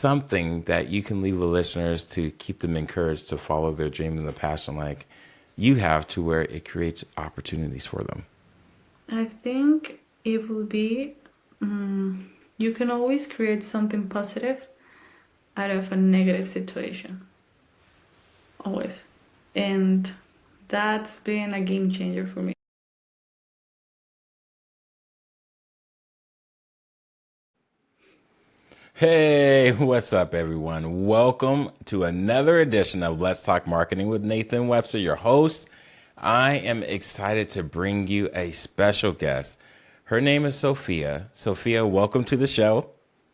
something that you can leave the listeners to keep them encouraged to follow their dreams and the passion like you have to where it creates opportunities for them? I think it will be you can always create something positive out of a negative situation. Always. And that's been a game changer for me. Hey, what's up, everyone? Welcome to another edition of Let's Talk Marketing with Nathan Webster, your host. I am excited to bring you a special guest. Her name is Sofia. Sofia, welcome to the show.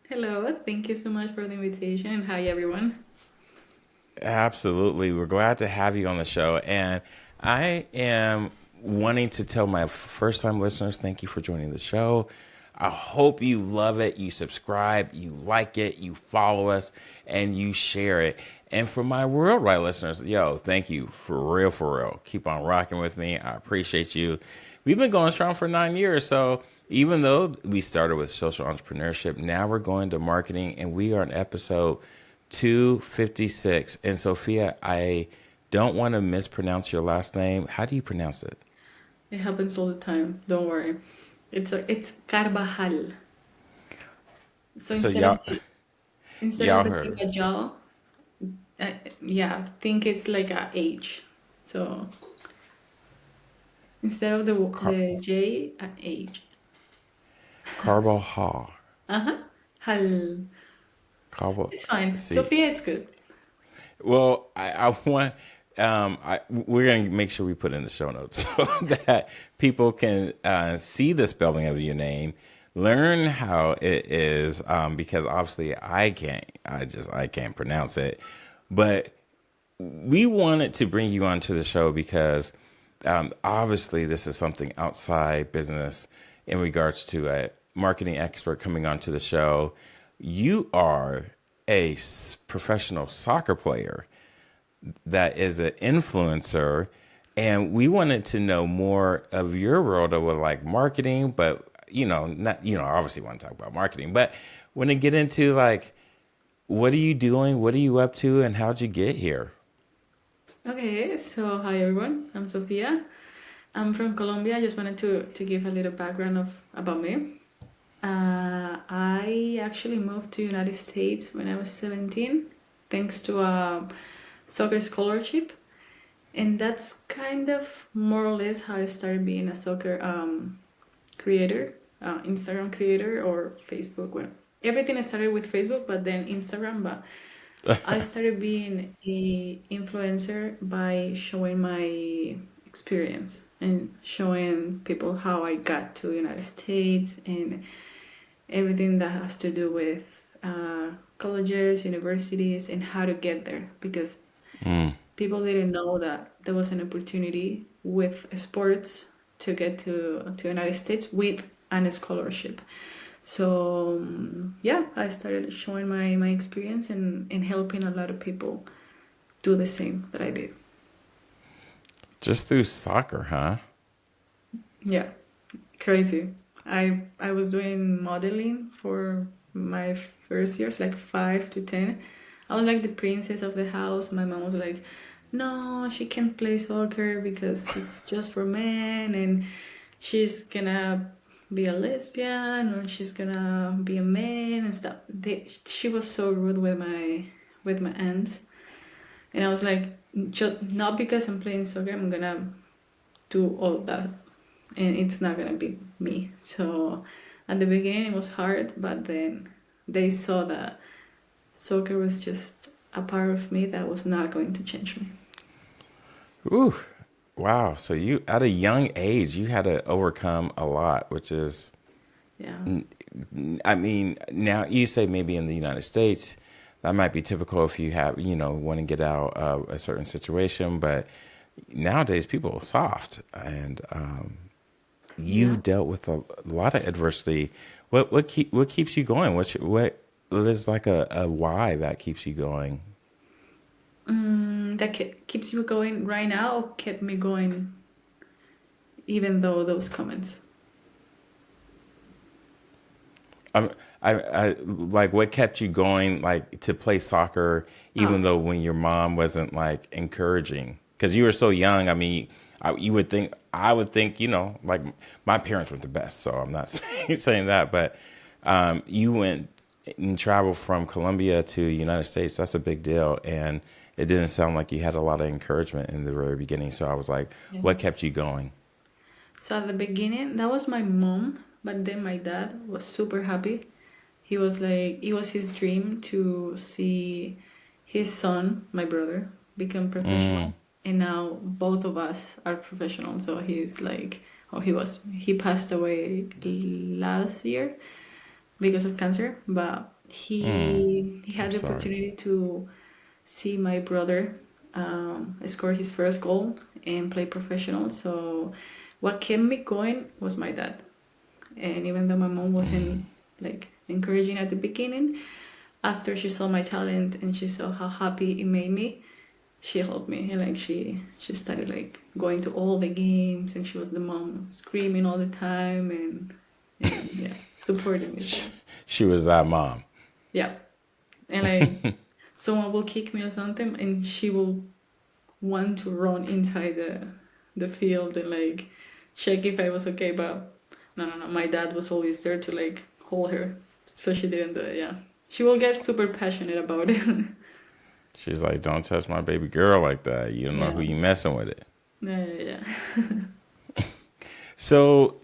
Hello, thank you so much for the invitation. And hi, everyone. Absolutely. We're glad to have you on the show. And I am wanting to tell my first time listeners, thank you for joining the show. I hope you love it. You subscribe, you like it, you follow us, and you share it. And for my worldwide listeners, yo, thank you for real, for real. Keep on rocking with me. I appreciate you. We've been going strong for 9 years. So even though we started with social entrepreneurship, now we're going to marketing, and we are on episode 256. And Sophia, I don't want to mispronounce your last name. How do you pronounce it? It happens all the time. Don't worry. It's Carvajal. So So y'all, instead of y'all the heard Carvajal, yeah, think it's like a H. So instead of Car- the J, a H. Carbajal. Uh-huh. Hal. Carbal. It's fine. See, Sophia, it's good. well, I want. We're going to make sure we put in the show notes so that people can see the spelling of your name, learn how it is, because obviously I can't. I can't pronounce it, but we wanted to bring you onto the show because obviously this is something outside business in regards to a marketing expert coming onto the show. You are a professional soccer player that is an influencer, and we wanted to know more of your world of like marketing, but not obviously want to talk about marketing, but want to get into like what are you doing, what are you up to, and how'd you get here? Okay, so hi everyone. I'm Sofia. I'm from Colombia. I just wanted to give a little background of about me. I actually moved to United States when I was 17, thanks to a soccer scholarship, and that's kind of more or less how I started being a soccer creator, Instagram creator or Facebook. Well, everything started with Facebook, but then Instagram. But I started being a influencer by showing my experience and showing people how I got to the United States and everything that has to do with colleges, universities, and how to get there. Because people didn't know that there was an opportunity with sports to get to United States with an scholarship. So yeah, I started showing my experience and helping a lot of people do the same that I did. Just through soccer, huh? Yeah, crazy. I was doing modeling for my first years, like 5 to 10. I was like the princess of the house. My mom was like, "No, she can't play soccer because it's just for men, and she's gonna be a lesbian or she's gonna be a man and stuff." She was so rude with my aunts, and I was like, just not because I'm playing soccer, I'm gonna do all that, and it's not gonna be me. So at the beginning it was hard, but then they saw that soccer was just a part of me that was not going to change me. Ooh, wow. So you, at a young age, you had to overcome a lot, which is, Yeah. I mean, now you say maybe in the United States, that might be typical if you have, want to get out of a certain situation, but nowadays people are soft, and Yeah. you've dealt with a lot of adversity. What keeps you going? What is like a why that keeps you going? That keeps you going right now, or kept me going even though those comments. I'm, I like what kept you going, like to play soccer, Oh, even though when your mom wasn't like encouraging, because you were so young. I mean, you would think, I would think, like my parents were the best, so I'm not saying that, but you went and traveled from Colombia to United States. That's a big deal, and it didn't sound like you had a lot of encouragement in the very beginning. So I was like, yeah. what kept you going? So at the beginning, that was my mom, but then my dad was super happy. He was like, it was his dream to see his son, my brother, become Mm, professional. And now both of us are professional. So he's like, oh, he passed away last year because of cancer, but mm, he I'm had the sorry. opportunity to see my brother score his first goal and play professional. So what kept me going was my dad. And even though my mom wasn't like encouraging at the beginning, after she saw my talent and she saw how happy it made me, she helped me. And like she started like going to all the games, and she was the mom screaming all the time and yeah, supporting me. So She was that mom. yeah, and like someone will kick me or something, and she will want to run inside the field and like check if I was okay. But no. My dad was always there to like hold her, so she didn't do it. Yeah, she will get super passionate about it. She's like, don't touch my baby girl like that. You don't know Yeah, who you messing with it. yeah. So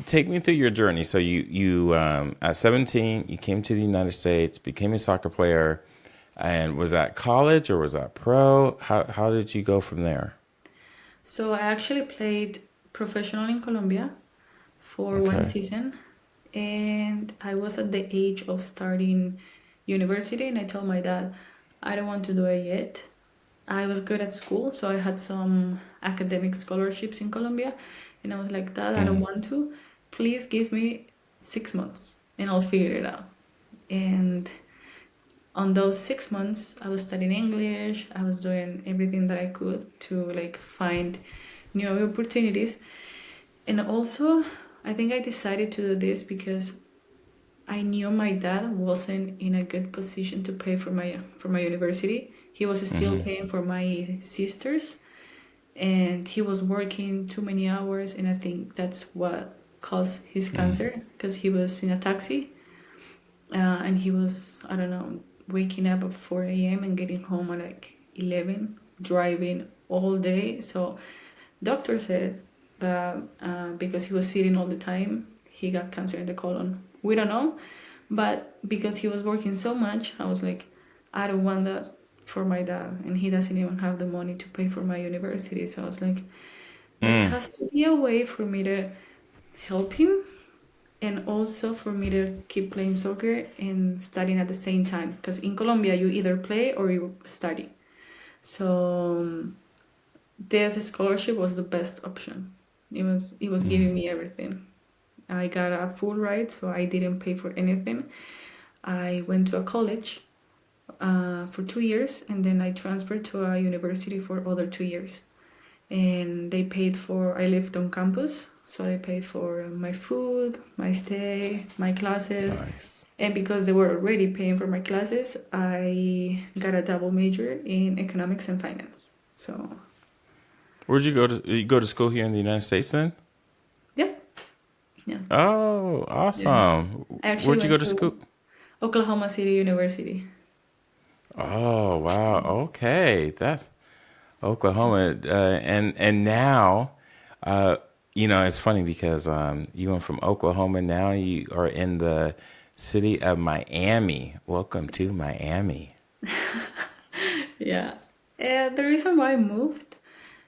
take me through your journey. So you at 17, you came to the United States, became a soccer player, and was that college or was that pro? How did you go from there? So I actually played professional in Colombia for one Okay. season, and I was at the age of starting university, and I told my dad I don't want to do it yet. I was good at school, so I had some academic scholarships in Colombia, and I was like, Dad, I don't Mm, want to. Please give me 6 months, and I'll figure it out. And on those 6 months, I was studying English. I was doing everything that I could to like find new opportunities. And also, I think I decided to do this because I knew my dad wasn't in a good position to pay for my university. He was still paying for my sisters, and he was working too many hours, and I think that's what caused his cancer because he was in a taxi, and he was, I don't know, waking up at 4 a.m. and getting home at like 11, driving all day. So doctor said that because he was sitting all the time, he got cancer in the colon. We don't know, but because he was working so much, I was like, I don't want that for my dad, and he doesn't even have the money to pay for my university. So I was like, there mm, has to be a way for me to help him, and also for me to keep playing soccer and studying at the same time. Because in Colombia, you either play or you study. So this scholarship was the best option. It was giving me everything. I got a full ride, so I didn't pay for anything. I went to a college for 2 years, and then I transferred to a university for other 2 years. And they paid for, I lived on campus, so they paid for my food, my stay, my classes. nice. And because they were already paying for my classes, I got a double major in economics and finance. So, Where'd you go to? You go to school here in the United States then? yep, yeah, Oh, yeah. awesome. I actually Where'd you go went to to school? Oklahoma City University. Oh, wow. Okay, that's Oklahoma. And now, uh, it's funny because you went from Oklahoma. Now you are in the city of Miami. Welcome to Miami. Yeah. The reason why I moved,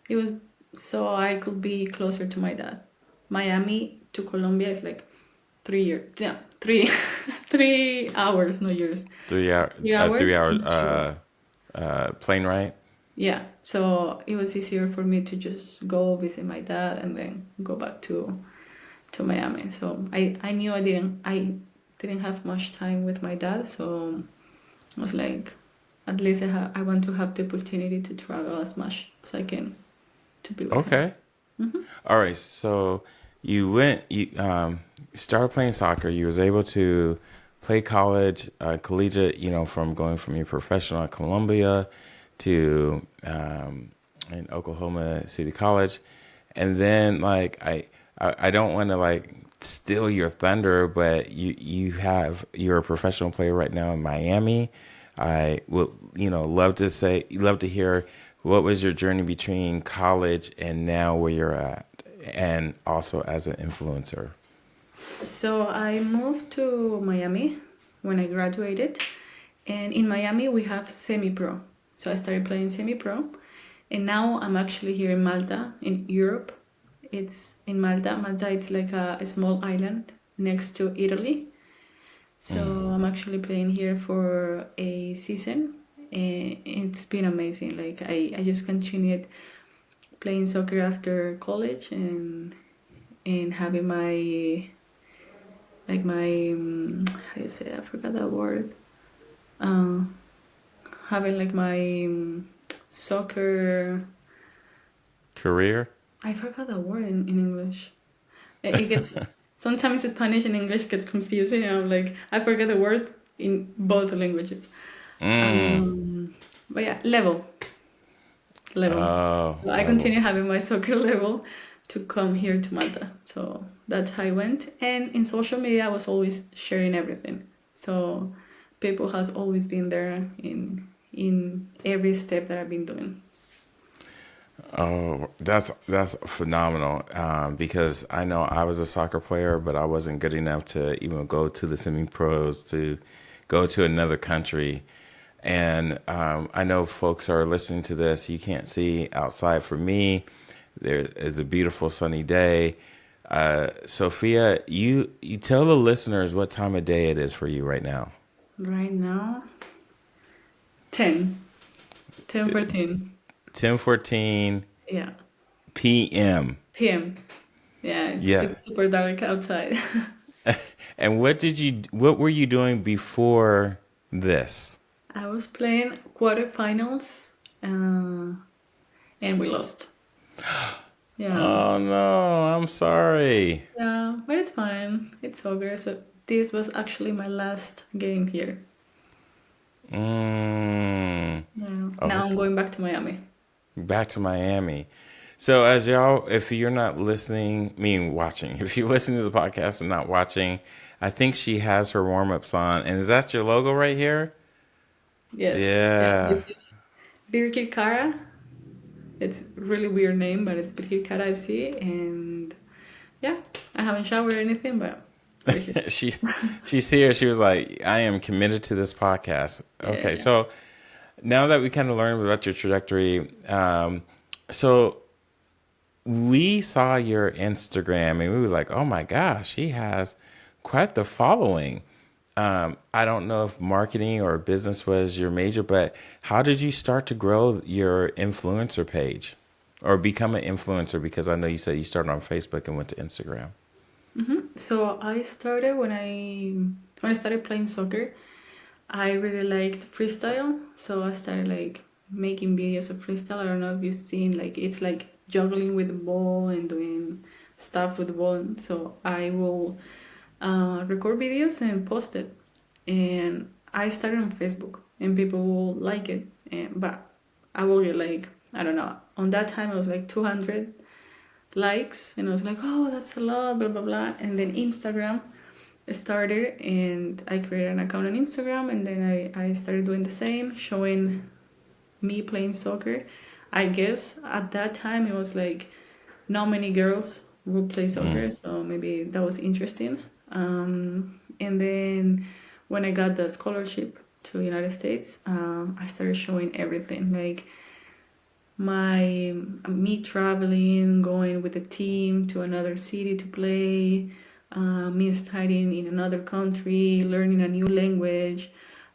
it was so I could be closer to my dad. Miami to Colombia is like 3 years. Yeah, three, 3 hours, no years. 3 hour, 3 hours 3 hours and straight. plane ride. Yeah, so it was easier for me to just go visit my dad and then go back to Miami. So I knew I didn't have much time with my dad, so I was like, at least I want to have the opportunity to travel as much as I can to be with him. Okay. All right. So you started playing soccer. You was able to play college, collegiate, from going from your professional at Colombia to in Oklahoma City College. And then like I don't want to like steal your thunder, but you're a professional player right now in Miami. I would, love to hear what was your journey between college and now where you're at, and also as an influencer. So I moved to Miami when I graduated, and in Miami we have semi-pro. So I started playing semi-pro, and now I'm actually here in Malta, in Europe. It's in Malta. Malta, it's like a small island next to Italy. So I'm actually playing here for a season, and it's been amazing. Like I just continued playing soccer after college and having my like my how do you say that? I forgot that word. Uh, Having like my soccer. Career? I forgot that word in English. It gets sometimes Spanish and English gets confusing, and I'm like I forget the word in both languages. Mm. But yeah, level. Oh, So I level. continue having my soccer level to come here to Malta. So that's how I went. And in social media, I was always sharing everything. So people has always been there in every step that I've been doing. Oh, that's phenomenal. Because I know I was a soccer player, but I wasn't good enough to even go to the semi pros to go to another country. And I know folks are listening to this. You can't see outside. For me, there is a beautiful sunny day. Sophia, you tell the listeners what time of day it is for you right now. Right now, 10, 10:14. 10:14 Yeah, p.m. PM. Yeah, Yeah. it's super dark outside. And what were you doing before this? I was playing quarterfinals, and we lost. Yeah. Oh no, I'm sorry. Yeah, but it's fine. It's over. So this was actually my last game here. Mm, Yeah. Now I'm okay. going back to Miami. Back to Miami. So as y'all, if you're not listening, watching, if you're listening to the podcast and not watching, I think she has her warm-ups on. And is that your logo right here? Yes. Yeah. Yeah. This is Birkir Kara. It's really weird name, but it's Birkir Kara FC. And yeah, I haven't showered or anything, but we're here. she she's here. She was like, I am committed to this podcast. Yeah, Okay, yeah. so now that we kind of learned about your trajectory, so we saw your Instagram and we were like, oh my gosh, he has quite the following. I don't know if marketing or business was your major, but how did you start to grow your influencer page or become an influencer? Because I know you said you started on Facebook and went to Instagram. So I started when I started playing soccer. I really liked freestyle, so I started like making videos of freestyle. I don't know if you've seen like it's like juggling with the ball and doing stuff with the ball. So I will record videos and post it. And I started on Facebook, and people will like it. But I will get like I don't know. On that time, it was like 200 likes, and I was like, oh, that's a lot, blah blah blah. And then Instagram started, and I created an account on Instagram, and then I started doing the same, showing me playing soccer. I guess at that time it was like not many girls would play soccer, so maybe that was interesting. And then when I got the scholarship to United States, I started showing everything, like my me traveling, going with a team to another city to play, me studying in another country, learning a new language,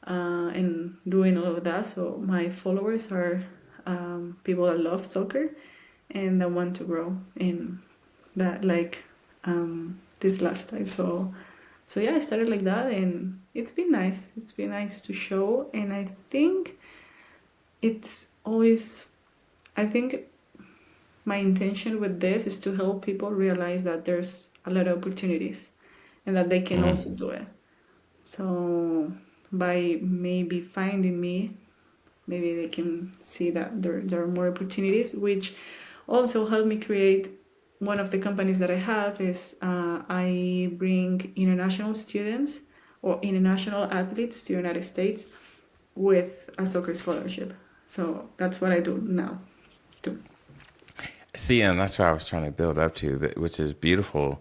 and doing all of that. So my followers are people that love soccer and that want to grow in that like this lifestyle. So yeah, I started like that, and it's been nice. It's been nice to show, and I think it's always I think my intention with this is to help people realize that there's a lot of opportunities and that they can Mm, also do it. So by maybe finding me, maybe they can see that there are more opportunities, which also helped me create one of the companies that I have is I bring international students or international athletes to the United States with a soccer scholarship. So that's what I do now too. see, and that's what I was trying to build up to, which is beautiful.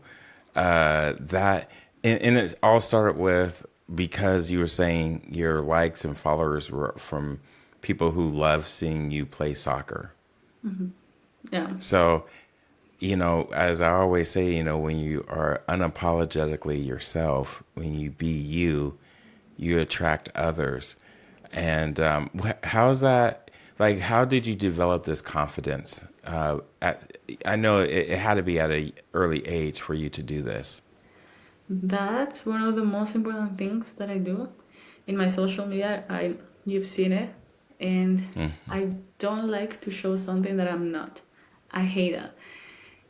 That and it all started with because you were saying your likes and followers were from people who love seeing you play soccer. Yeah. So, as I always say, when you are unapologetically yourself, when you be you, you attract others. And how's that? Like, how did you develop this confidence? I know it had to be at a early age for you to do this. That's one of the most important things that I do in my social media. You've seen it, and I don't like to show something that I'm not. I hate that.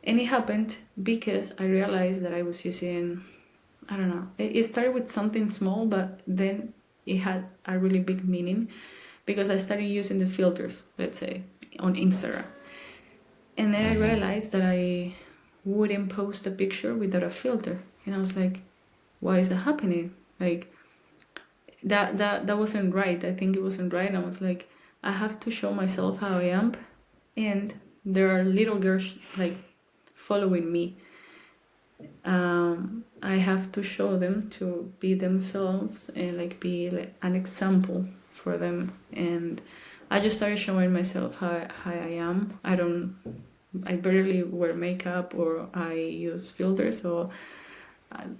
And it happened because I realized that I was using, I don't know, it started with something small, but then it had a really big meaning because I started using the filters, let's say, on Instagram. And then I Hmm. realized that I wouldn't post a picture without a filter. And I was like, why is that happening? Like that wasn't right. I think it wasn't right. And I was like, I have to show myself how I am. And there are little girls like following me. I have to show them to be themselves and like be like an example for them. And I just started showing myself how I am. I barely wear makeup or I use filters. So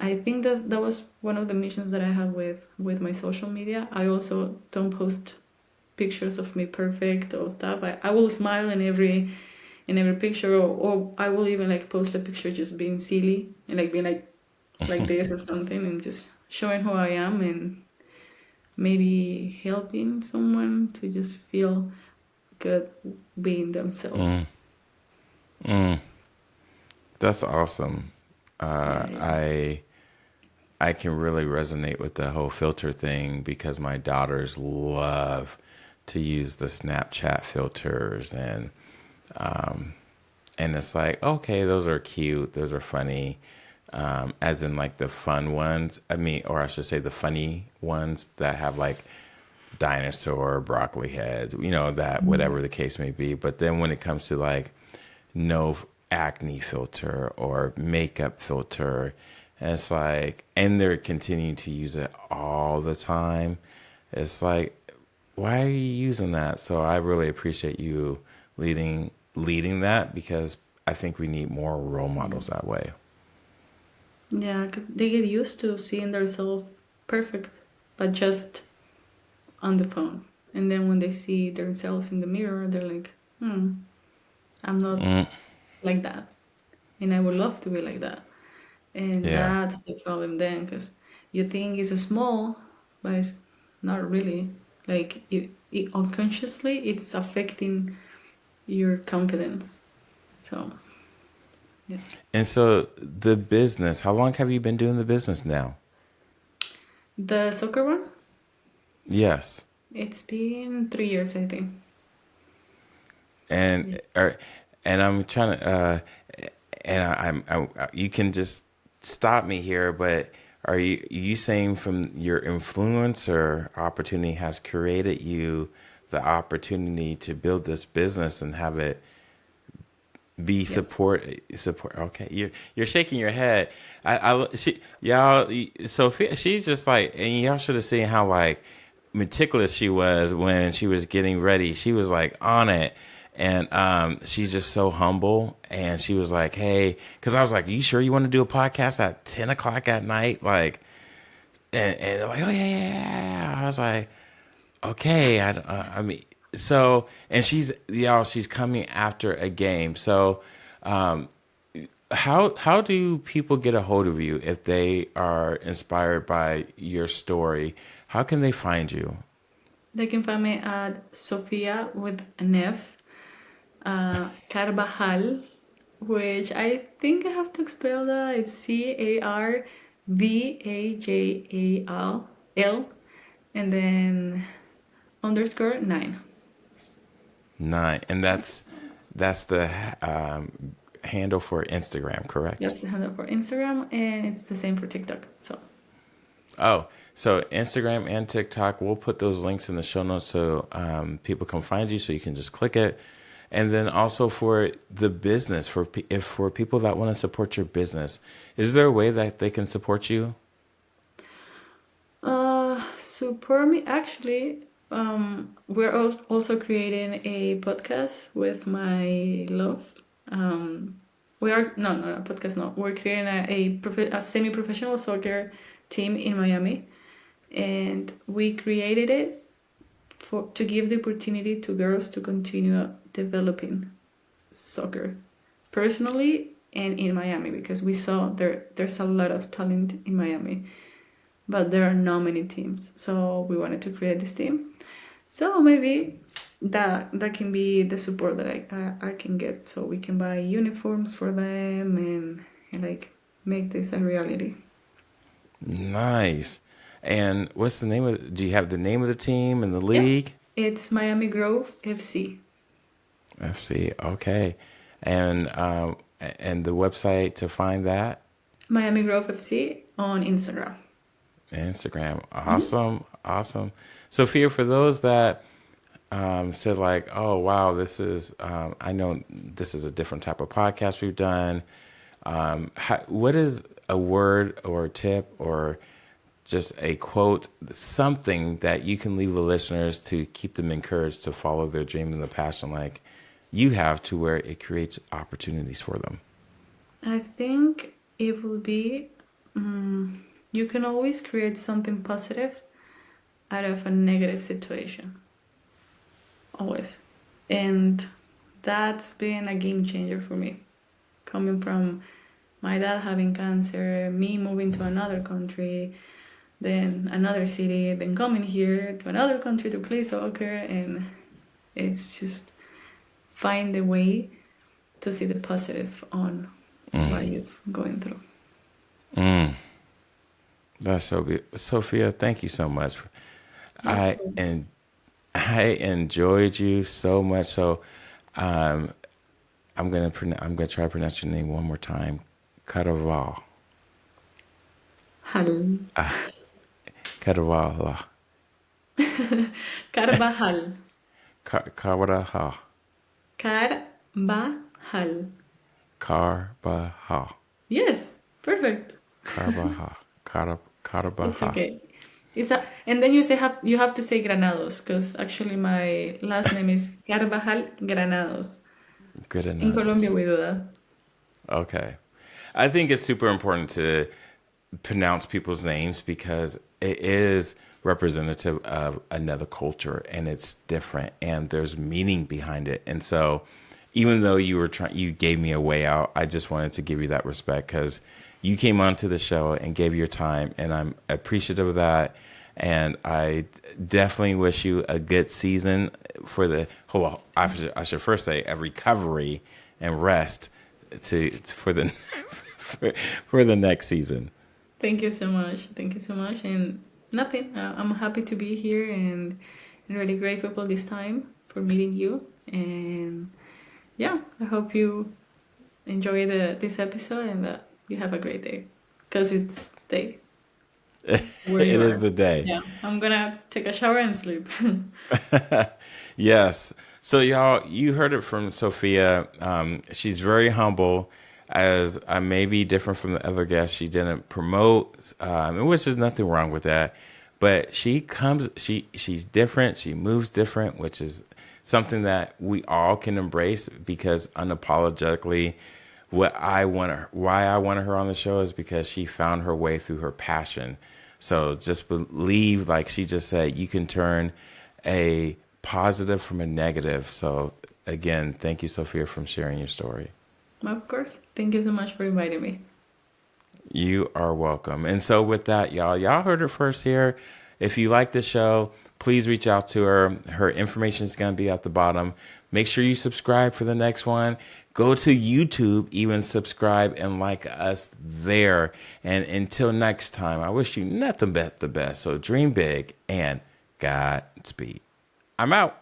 I think that was one of the missions that I have with my social media. I also don't post pictures of me perfect or stuff. I will smile in every picture, or I will even like post a picture just being silly and like being like this or something and just showing who I am and maybe helping someone to just feel good being themselves. That's awesome. Yeah, yeah. I can really resonate with the whole filter thing because my daughters love to use the Snapchat filters and it's like, okay, those are cute, those are funny. As in like the fun ones. I mean, or I should say the funny ones that have like dinosaur, broccoli heads, that whatever the case may be. But then when it comes to like no acne filter or makeup filter, and it's like, and they're continuing to use it all the time. It's like, why are you using that? So I really appreciate you leading that because I think we need more role models that way. Yeah, 'cause they get used to seeing themselves perfect, but just on the phone. And then when they see themselves in the mirror, they're like, I'm not like that. And I would love to be like that. And Yeah. that's the problem then, because you think it's small, but it's not really. Like, it unconsciously, it's affecting your confidence. So, yeah. And so the business, how long have you been doing the business now? The soccer one, Yes. it's been 3 years, I think. And Yeah. and I'm trying to and you can just stop me here, but are you saying from your influence or opportunity has created you the opportunity to build this business and have it be Yeah. support? Okay, you're shaking your head. She y'all Sophia, she's just like, and y'all should have seen how like meticulous she was when she was getting ready. She was like on it. And she's just so humble. And she was like, hey, because I was like, you sure you want to do a podcast at 10 o'clock at night? Like, and they're like, oh, yeah, yeah, yeah. I was like, okay. I mean, so, and she's coming after a game. So, how do people get a hold of you if they are inspired by your story? How can they find you? They can find me at Sofia with an F. Carvajal, which I think I have to spell that. It's Carvajal, and then underscore 9. Nine, and that's the handle for Instagram, correct? That's the handle for Instagram, and it's the same for TikTok. So Oh, so Instagram and TikTok, we'll put those links in the show notes so people can find you, so you can just click it. And then also for the business, for people that want to support your business, is there a way that they can support you? support me. Actually, we're also creating a podcast with my love. We are no podcast. No, we're creating a semi-professional soccer team in Miami, and we created it to give the opportunity to girls to continue developing soccer personally and in Miami, because we saw there's a lot of talent in Miami, but there are not many teams. So we wanted to create this team. So maybe that can be the support that I can get, so we can buy uniforms for them and like make this a reality. Nice. And what's the name of? Do you have the name of the team and the Yeah, league? it's Miami Grove FC. FC. Okay. And the website to find that? Miami Grove FC on Instagram. Instagram. Mhm. Awesome. Awesome. Sophia, for those that said like, oh, wow, I know this is a different type of podcast we've done. What is a word or a tip or just a quote, something that you can leave the listeners to keep them encouraged to follow their dream and the passion like you have, to where it creates opportunities for them? I think it will be, you can always create something positive out of a negative situation. Always. And that's been a game changer for me. Coming from my dad having cancer, me moving to another country, then another city, then coming here to another country to play soccer, and it's just find a way to see the positive on what you're going through. That's so beautiful. Sophia, thank you so much. Of I course. and I enjoyed you so much. So um, I'm gonna try to pronounce your name one more time. Carval. Hal. Carvala. Carvajal. Carvajal. Carvajal. Carvajal. Yes, perfect. Carvajal. It's Carvajal. okay. And then you have to say Granados, because actually my last name is Carvajal Granados. Good In Colombia enough. we do that. Okay. I think it's super important to pronounce people's names because it is representative of another culture and it's different and there's meaning behind it. And so even though you gave me a way out, I just wanted to give you that respect because you came onto the show and gave your time, and I'm appreciative of that. And I definitely wish you a good season for well, I should first say a recovery and rest for the for the next season. Thank you so much. Thank you so much. And nothing. I'm happy to be here, and really grateful for this time for meeting you. And yeah, I hope you enjoy this episode, and that you have a great day, because it's day where It you is are. the day. Yeah, I'm gonna take a shower and sleep. Yes. So y'all, you heard it from Sophia. She's very humble. As I may be different from the other guests, she didn't promote, which is nothing wrong with that. But she's different. She moves different, which is something that we all can embrace because unapologetically, why I wanted her on the show is because she found her way through her passion. So just believe, like she just said, you can turn a positive from a negative. So again, thank you, Sophia, for sharing your story. Of course. Thank you so much for inviting me. You are welcome. And so with that, y'all heard it first here. If you like the show, please reach out to her. Her information is going to be at the bottom. Make sure you subscribe for the next one. Go to YouTube, even subscribe and like us there. And until next time, I wish you nothing but the best. So dream big and Godspeed. I'm out.